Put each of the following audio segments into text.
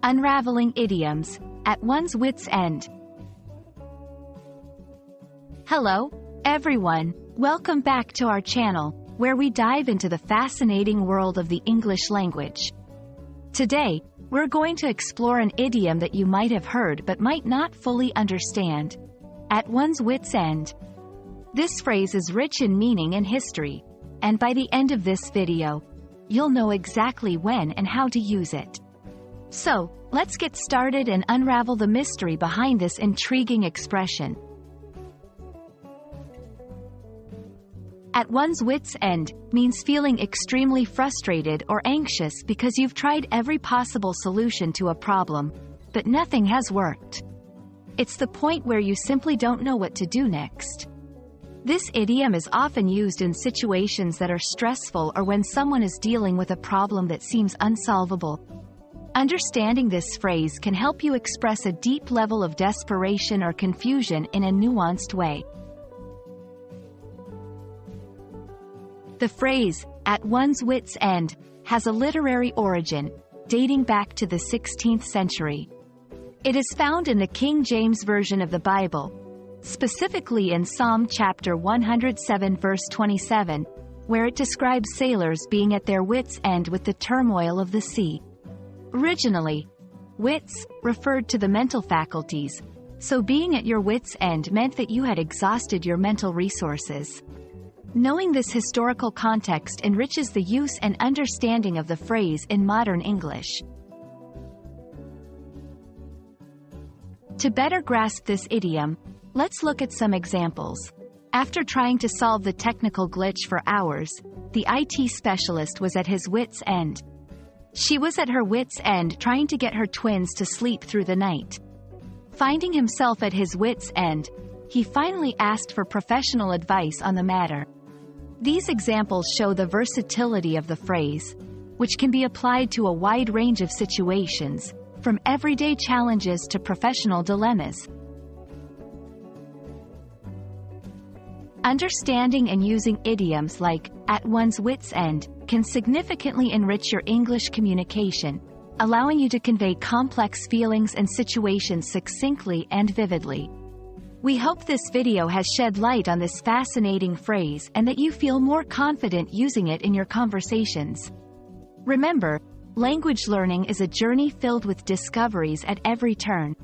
Unraveling Idioms, at one's wit's end. Hello, everyone. Welcome back to our channel, where we dive into the fascinating world of the English language. Today, we're going to explore an idiom that you might have heard but might not fully understand. At one's wit's end. This phrase is rich in meaning and history, and by the end of this video, you'll know exactly when and how to use it. So, let's get started and unravel the mystery behind this intriguing expression. At one's wit's end means feeling extremely frustrated or anxious because you've tried every possible solution to a problem, but nothing has worked. It's the point where you simply don't know what to do next. This idiom is often used in situations that are stressful or when someone is dealing with a problem that seems unsolvable. Understanding this phrase can help you express a deep level of desperation or confusion in a nuanced way. The phrase, "at one's wit's end," has a literary origin, dating back to the 16th century. It is found in the King James Version of the Bible, specifically in Psalm chapter 107 verse 27, where it describes sailors being at their wit's end with the turmoil of the sea. Originally, wits referred to the mental faculties, so being at your wit's end meant that you had exhausted your mental resources. Knowing this historical context enriches the use and understanding of the phrase in modern English. To better grasp this idiom, let's look at some examples. After trying to solve the technical glitch for hours, the IT specialist was at his wit's end. She was at her wit's end trying to get her twins to sleep through the night. Finding himself at his wit's end, he finally asked for professional advice on the matter. These examples show the versatility of the phrase, which can be applied to a wide range of situations, from everyday challenges to professional dilemmas. Understanding and using idioms like "at one's wit's end" can significantly enrich your English communication, allowing you to convey complex feelings and situations succinctly and vividly. We hope this video has shed light on this fascinating phrase and that you feel more confident using it in your conversations. Remember, language learning is a journey filled with discoveries at every turn.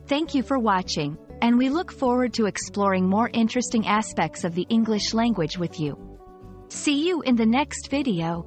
Thank you for watching, and we look forward to exploring more interesting aspects of the English language with you. See you in the next video.